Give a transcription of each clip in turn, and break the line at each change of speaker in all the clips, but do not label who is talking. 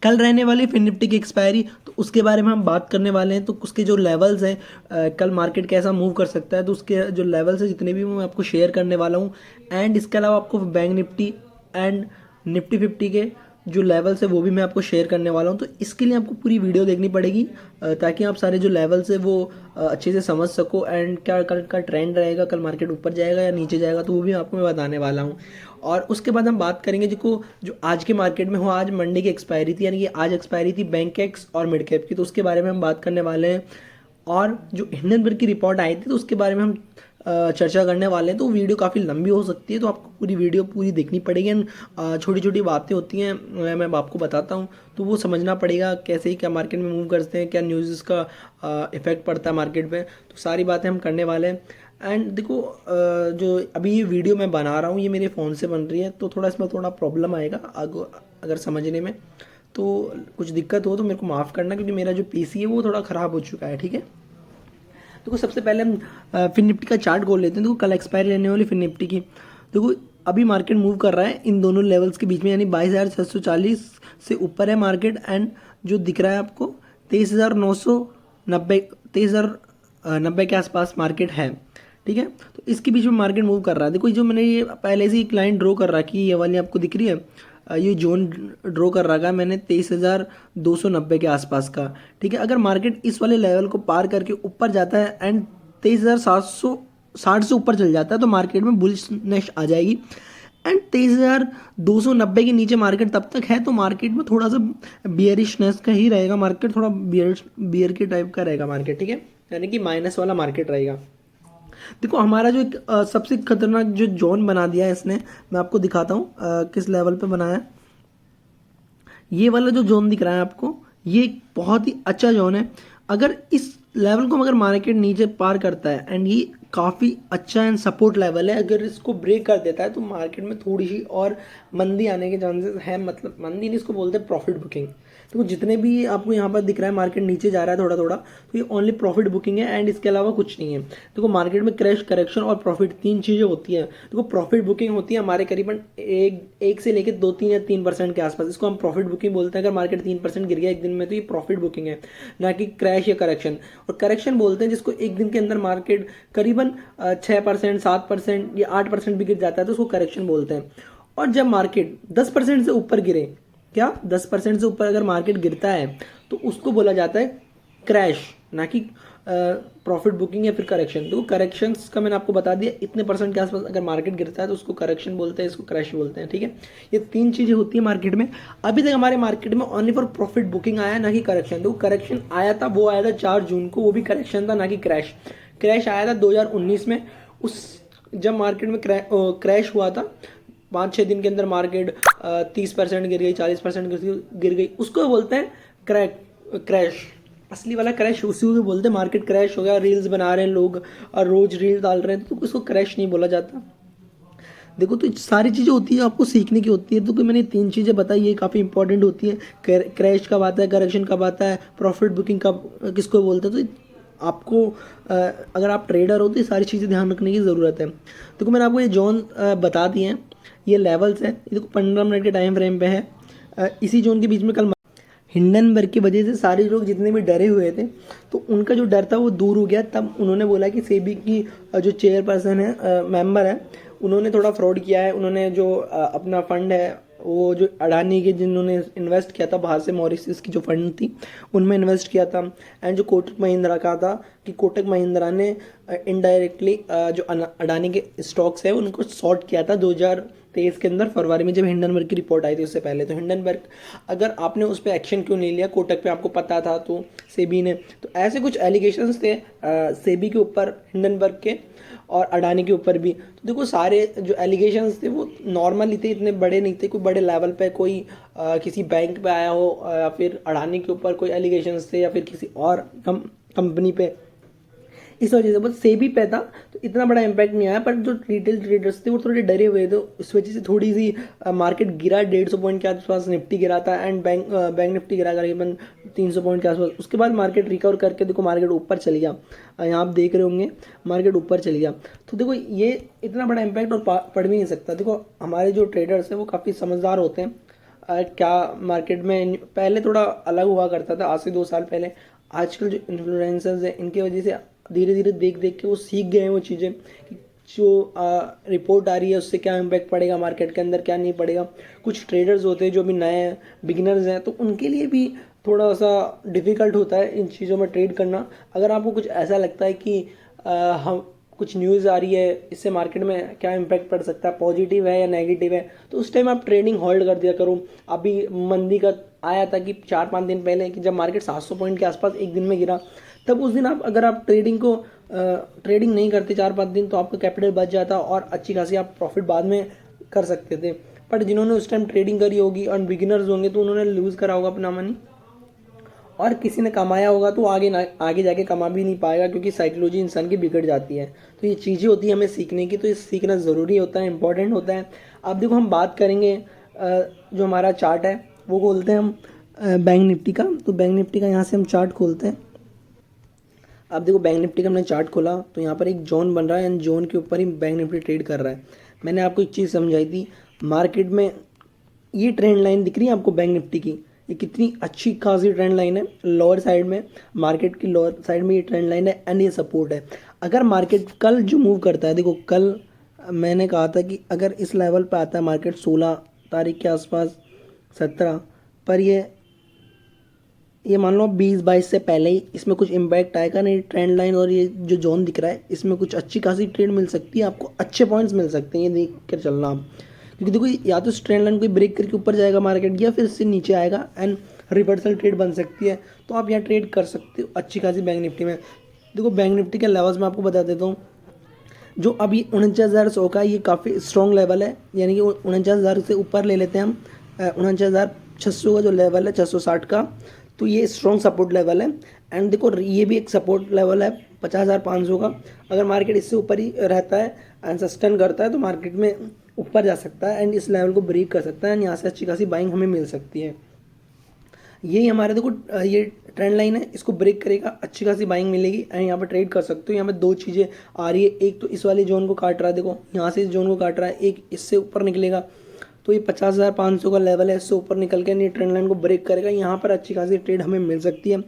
कल रहने वाली फिन निफ्टी की एक्सपायरी, तो उसके बारे में हम बात करने वाले हैं। तो उसके जो लेवल्स हैं, कल मार्केट कैसा मूव कर सकता है, तो उसके जो लेवल्स हैं जितने भी मैं आपको शेयर करने वाला हूँ। एंड इसके अलावा आपको बैंक निफ्टी एंड निफ्टी 50 के जो लेवल्स है वो भी मैं आपको शेयर करने वाला हूँ। तो इसके लिए आपको पूरी वीडियो देखनी पड़ेगी, ताकि आप सारे जो लेवल्स है वो अच्छे से समझ सको। एंड क्या कल का ट्रेंड रहेगा, कल मार्केट ऊपर जाएगा या नीचे जाएगा, तो वो भी आपको मैं बताने वाला हूँ। और उसके बाद हम बात करेंगे जो आज के मार्केट में हो, आज मंडे की एक्सपायरी थी, यानी कि आज एक्सपायरी थी बैंक एक्स और मिड कैप की, तो उसके बारे में हम बात करने वाले हैं। और जो हिंडनबर्ग की रिपोर्ट आई थी, तो उसके बारे में हम चर्चा करने वाले हैं। तो वीडियो काफ़ी लंबी हो सकती है, तो आपको पूरी वीडियो पूरी देखनी पड़ेगी। एंड छोटी छोटी बातें होती हैं, मैं आपको बताता हूँ, तो वो समझना पड़ेगा कैसे ही क्या मार्केट में मूव करते हैं, क्या न्यूज़ का इफेक्ट पड़ता है मार्केट पे। तो सारी बातें हम करने वाले हैं। एंड देखो, जो अभी ये वीडियो मैं बना रहा हूँ ये मेरे फ़ोन से बन रही है, तो थोड़ा इसमें थोड़ा प्रॉब्लम आएगा अगर समझने में। तो कुछ दिक्कत हो तो मेरे को माफ़ करना, क्योंकि मेरा जो पीसी है वो थोड़ा ख़राब हो चुका है, ठीक है। देखो, सबसे पहले हम फिन निफ्टी का चार्ट खोल लेते हैं। देखो, कल एक्सपायरी रहने वाली फिन निफ्टी की। देखो, अभी मार्केट मूव कर रहा है इन दोनों लेवल्स के बीच में, यानी 22,640 से ऊपर है मार्केट। एंड जो दिख रहा है आपको 23,990, 23,090 के आसपास मार्केट है, ठीक है। तो इसके बीच में मार्केट मूव कर रहा है। देखो, जो मैंने ये पहले से ही लाइन ड्रॉ कर रखी है, ये वाली आपको दिख रही है, ये जोन ड्रॉ कर रखा है मैंने 23,290 के आसपास का, ठीक है। अगर मार्केट इस वाले लेवल को पार करके ऊपर जाता है एंड 23,760 से ऊपर चल जाता है, तो मार्केट में बुलिशनेस आ जाएगी। एंड 23,290 के नीचे मार्केट तब तक है, तो मार्केट में थोड़ा सा बियरिशनेस का ही रहेगा मार्केट, थोड़ा बियर के टाइप का रहेगा मार्केट, ठीक है, यानी कि माइनस वाला मार्केट रहेगा। देखो, हमारा जो एक सबसे खतरनाक जो जोन बना दिया है इसने, मैं आपको दिखाता हूँ किस लेवल पे बनाया है। ये वाला जो जोन दिख रहा है आपको, ये एक बहुत ही अच्छा जोन है। अगर इस लेवल को अगर मार्केट नीचे पार करता है, एंड ये काफ़ी अच्छा एंड सपोर्ट लेवल है, अगर इसको ब्रेक कर देता है तो मार्केट में थोड़ी सी और मंदी आने के चांसेस है। मतलब मंदी नहीं, इसको बोलते हैं प्रॉफिट बुकिंग। तो जितने भी आपको यहाँ पर दिख रहा है मार्केट नीचे जा रहा है थोड़ा थोड़ा, तो ये ओनली प्रॉफिट बुकिंग है, एंड इसके अलावा कुछ नहीं है। देखो, मार्केट में क्रैश, करेक्शन और प्रॉफिट तीन चीज़ें होती हैं। देखो, प्रॉफिट बुकिंग होती है हमारे करीबन एक से लेकर 2-3 या 3% के आसपास, इसको हम प्रॉफिट बुकिंग बोलते हैं। अगर मार्केट 3% गिर गया एक दिन में, तो ये प्रॉफिट बुकिंग है, ना कि क्रैश या करेक्शन। और करेक्शन बोलते हैं जिसको एक दिन के अंदर मार्केट करीबन 6%, 7% या 8% भी गिर जाता है, तो उसको करेक्शन बोलते हैं। और जब मार्केट 10% से ऊपर गिरे, क्या 10% से ऊपर अगर मार्केट गिरता है, तो उसको बोला जाता है क्रैश, ना कि प्रॉफिट बुकिंग या फिर करेक्शन। तो करेक्शंस का मैंने आपको बता दिया, इतने परसेंट के आसपास अगर मार्केट गिरता है तो उसको करेक्शन बोलते हैं, इसको क्रैश बोलते हैं, ठीक है। ये तीन चीज़ें होती है मार्केट में। अभी तक हमारे मार्केट में ओनली फॉर प्रॉफिट बुकिंग आया, ना कि करेक्शन। तो करेक्शन आया था, वो आया था 4 जून को, वो भी करेक्शन था, ना कि क्रैश। क्रैश आया था 2019 में, उस जब मार्केट में क्रैश हुआ था, 5-6 दिन के अंदर मार्केट 30% गिर गई, 40% गिर गई, उसको बोलते हैं क्रैश। असली वाला क्रैश उसी को बोलते हैं। मार्केट क्रैश हो गया, रील्स बना रहे हैं लोग और रोज रील डाल रहे हैं, तो उसको क्रैश नहीं बोला जाता। देखो, तो सारी चीज़ें होती है, आपको सीखने की होती है। तो मैंने 3 चीज़ें बताई, ये काफ़ी इंपॉर्टेंट होती है। क्रैश कब आता है, करेक्शन कब आता है, प्रॉफिट बुकिंग कब किसको बोलते हैं। तो आपको अगर आप ट्रेडर हो तो ये सारी चीज़ें ध्यान रखने की ज़रूरत है। देखो, मैंने आपको ये जोन बता दिए हैं, ये लेवल्स हैं। ये देखो 15 मिनट के टाइम फ्रेम पे है। इसी जोन के बीच में कल हिंडनबर्ग की वजह से सारे लोग जितने भी डरे हुए थे, तो उनका जो डर था वो दूर हो गया। तब उन्होंने बोला कि सेबी की जो चेयरपर्सन है, मेंबर है, उन्होंने थोड़ा फ्रॉड किया है। उन्होंने जो अपना फंड है, वो जो अडानी के जिन्होंने इन्वेस्ट किया था बाहर से, मॉरिशस की जो फंड थी उनमें इन्वेस्ट किया था। एंड जो कोटक महिंद्रा का था, कि कोटक महिंद्रा ने इनडायरेक्टली जो अडानी के स्टॉक्स है उनको शॉर्ट किया था 2023 के अंदर, फरवरी में, जब हिंडनबर्ग की रिपोर्ट आई थी उससे पहले। तो हिंडनबर्ग, अगर आपने उस पर एक्शन क्यों नहीं लिया, कोटक पे आपको पता था, तो सेबी ने, तो ऐसे कुछ एलिगेशंस थे सेबी के ऊपर, हिंडनबर्ग के और अडानी के ऊपर भी। तो देखो, सारे जो एलिगेशंस थे वो नॉर्मल ही थे, इतने बड़े नहीं थे, कोई बड़े लेवल पे कोई किसी बैंक पे आया हो, या फिर अडानी के ऊपर कोई एलिगेशंस थे, या फिर किसी और कंपनी पे। इस वजह से बस सेबी पे था, तो इतना बड़ा इम्पैक्ट नहीं आया। पर जो रिटेल ट्रेडर्स थे वो थोड़े डरे हुए थे, इस वजह से थोड़ी सी मार्केट गिरा, 150 पॉइंट के आसपास निफ्टी गिरा था। एंड बैंक निफ्टी गिरा करीबन 300 पॉइंट के आसपास। उसके बाद मार्केट रिकवर करके देखो मार्केट ऊपर चली गया, यहाँ आप देख रहे होंगे मार्केट ऊपर चली गया। तो देखो, ये इतना बड़ा इम्पैक्ट और पड़ भी नहीं सकता। देखो, हमारे जो ट्रेडर्स हैं वो काफ़ी समझदार होते हैं, क्या मार्केट में पहले थोड़ा अलग हुआ करता था आज से 2 साल पहले। आजकल जो इन्फ्लुएंसर्स हैं इनकी वजह से धीरे धीरे देख देख के वो सीख गए हैं वो चीज़ें कि जो रिपोर्ट आ रही है उससे क्या इम्पैक्ट पड़ेगा मार्केट के अंदर, क्या नहीं पड़ेगा। कुछ ट्रेडर्स होते हैं जो भी नए हैं, बिगिनर्स हैं, तो उनके लिए भी थोड़ा सा डिफ़िकल्ट होता है इन चीज़ों में ट्रेड करना। अगर आपको कुछ ऐसा लगता है कि हम कुछ न्यूज़ आ रही है इससे मार्केट में क्या इम्पैक्ट पड़ सकता है, पॉजिटिव है या नेगेटिव है, तो उस टाइम आप ट्रेडिंग होल्ड कर दिया करो। अभी मंदी का आया था कि 4-5 दिन पहले कि जब मार्केट 700 पॉइंट के आसपास एक दिन में गिरा, तब उस दिन आप अगर आप ट्रेडिंग नहीं करते 4-5 दिन, तो आपका कैपिटल बच जाता और अच्छी खासी आप प्रॉफिट बाद में कर सकते थे। बट जिन्होंने उस टाइम ट्रेडिंग करी होगी और बिगिनर्स होंगे तो उन्होंने लूज़ करा होगा अपना मनी, और किसी ने कमाया होगा तो आगे जाके कमा भी नहीं पाएगा, क्योंकि साइकोलॉजी इंसान की बिगड़ जाती है। तो ये चीज़ें होती है हमें सीखने की, तो ये सीखना ज़रूरी होता है, इंपॉर्टेंट होता है। अब देखो हम बात करेंगे जो हमारा चार्ट है वो खोलते हैं हम बैंक निफ्टी का। तो बैंक निफ्टी का यहाँ से हम चार्ट खोलते हैं। अब देखो बैंक निफ्टी का हमने चार्ट खोला तो यहाँ पर एक जोन बन रहा है एंड जोन के ऊपर ही बैंक निफ्टी ट्रेड कर रहा है। मैंने आपको एक चीज़ समझाई थी मार्केट में, ये ट्रेंड लाइन दिख रही है आपको बैंक निफ्टी की, ये कितनी अच्छी खासी ट्रेंड लाइन है। लोअर साइड में, मार्केट की लोअर साइड में ये ट्रेंड लाइन है एंड ये सपोर्ट है। अगर मार्केट कल जो मूव करता है, देखो कल मैंने कहा था कि अगर इस लेवल पे आता है मार्केट 16 तारीख के आसपास, 17 पर, ये मान लो 20-22 से पहले ही इसमें कुछ इम्पैक्ट आएगा नहीं, ट्रेंड लाइन और ये जो जोन दिख रहा है इसमें कुछ अच्छी खासी ट्रेड मिल सकती है आपको, अच्छे पॉइंट्स मिल सकते हैं, ये देख कर चलना आप। क्योंकि देखो या तो ट्रेंड लाइन कोई ब्रेक करके ऊपर जाएगा मार्केट, या फिर इससे नीचे आएगा एंड रिवर्सल ट्रेड बन सकती है। तो आप यहाँ ट्रेड कर सकते हो अच्छी खासी बैंक निफ्टी में। देखो बैंक निफ्टी के लेवल्स मैं आपको बता देता हूँ। जो अभी 49,100 का ये काफ़ी स्ट्रॉन्ग लेवल है, यानी कि 49,000 से ऊपर ले लेते हैं हम। 49,600 का जो लेवल है, 660 का, तो ये स्ट्रॉन्ग सपोर्ट लेवल है। एंड देखो ये भी एक सपोर्ट लेवल है 50,500 का। अगर मार्केट इससे ऊपर ही रहता है एंड सस्टेन करता है तो मार्केट में ऊपर जा सकता है एंड इस लेवल को ब्रेक कर सकता है एंड यहाँ से अच्छी खासी बाइंग हमें मिल सकती है। यही हमारे देखो ये ट्रेंड लाइन है, इसको ब्रेक करेगा, अच्छी खासी बाइंग मिलेगी एंड यहाँ पर ट्रेड कर सकते हो। यहाँ पे दो चीज़ें आ रही है, एक तो इस वाले जोन को काट रहा है, देखो यहाँ से इस जोन को काट रहा है, एक इससे ऊपर निकलेगा तो ये 50,500 का लेवल है, इससे ऊपर निकल के ये ट्रेंड लाइन को ब्रेक करेगा, यहाँ पर अच्छी खासी ट्रेड हमें मिल सकती है।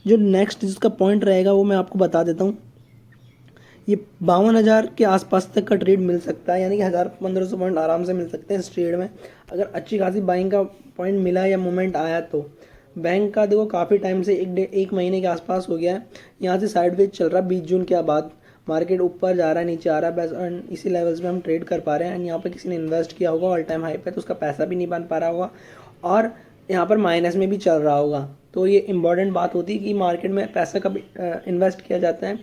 जो नेक्स्ट जिसका पॉइंट रहेगा वो मैं आपको बता देता हूँ। ये 52,000 के आसपास तक का ट्रेड मिल सकता है, यानी कि 1,000-1,500 पॉइंट आराम से मिल सकते हैं इस ट्रेड में, अगर अच्छी खासी बाइंग का पॉइंट मिला या मूवमेंट आया तो। बैंक का देखो काफ़ी टाइम से एक महीने के आसपास हो गया है, यहाँ से साइडवेज चल रहा है। 20 जून के बाद मार्केट ऊपर जा रहा है, नीचे आ रहा है, बस एंड इसी लेवल्स में हम ट्रेड कर पा रहे हैं। एंड यहाँ पर किसी ने इन्वेस्ट किया होगा ऑल टाइम हाई पे, तो उसका पैसा भी नहीं बन पा रहा होगा और यहाँ पर माइनस में भी चल रहा होगा। तो ये इंपॉर्टेंट बात होती है कि मार्केट में पैसा कब इन्वेस्ट किया जाता है,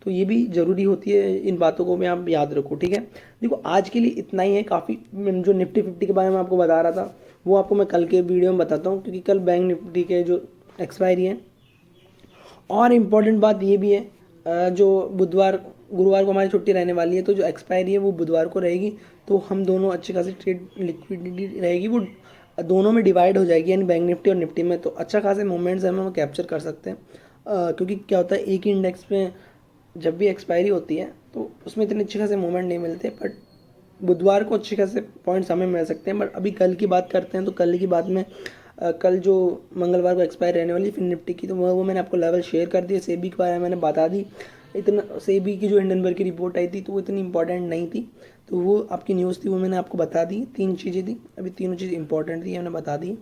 तो ये भी ज़रूरी होती है, इन बातों को भी आप याद रखो, ठीक है। देखो आज के लिए इतना ही है काफ़ी। जो निफ्टी 50 के बारे में आपको बता रहा था वो आपको मैं कल के वीडियो में बताता हूँ, क्योंकि कल बैंक निफ्टी के जो एक्सपायरी है। और इम्पॉर्टेंट बात ये भी है, जो गुरुवार को हमारी छुट्टी रहने वाली है, तो जो एक्सपायरी है वो बुधवार को रहेगी, तो हम दोनों अच्छी खासी ट्रेड लिक्विडिटी रहेगी, वो दोनों में डिवाइड हो जाएगी, यानी बैंक निफ्टी और निफ्टी में। तो अच्छा खासे मूवमेंट्स हम कैप्चर कर सकते हैं, क्योंकि क्या होता है एक ही इंडेक्स में जब भी एक्सपायरी होती है तो उसमें इतने अच्छे खासे मूवमेंट नहीं मिलते, बट बुधवार को अच्छे खासे पॉइंट्स हमें मिल सकते हैं। बट अभी कल की बात करते हैं, तो कल की बात में कल जो मंगलवार को एक्सपायर रहने वाली फिर निफ्टी की, तो वो मैंने आपको लेवल शेयर कर दिए। सेबी के बारे में मैंने बता दी। इतना सेबी की जो हिंडनबर्ग की रिपोर्ट आई थी तो वो इतनी इंपॉर्टेंट नहीं थी, तो वो आपकी न्यूज़ थी, वो मैंने आपको बता दी। 3 चीज़ें थी, अभी तीनों चीज़ इंपॉर्टेंट थी, मैंने बता दी।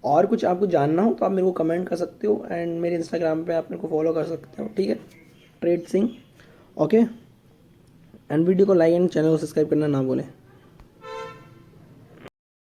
और कुछ आपको जानना हो तो आप मेरे को कमेंट कर सकते हो एंड मेरे इंस्टाग्राम पे आप मेरे को फॉलो कर सकते हो, ठीक है, trade Singh, okay. And video को लाइक एंड चैनल को सब्सक्राइब करना ना भूलें।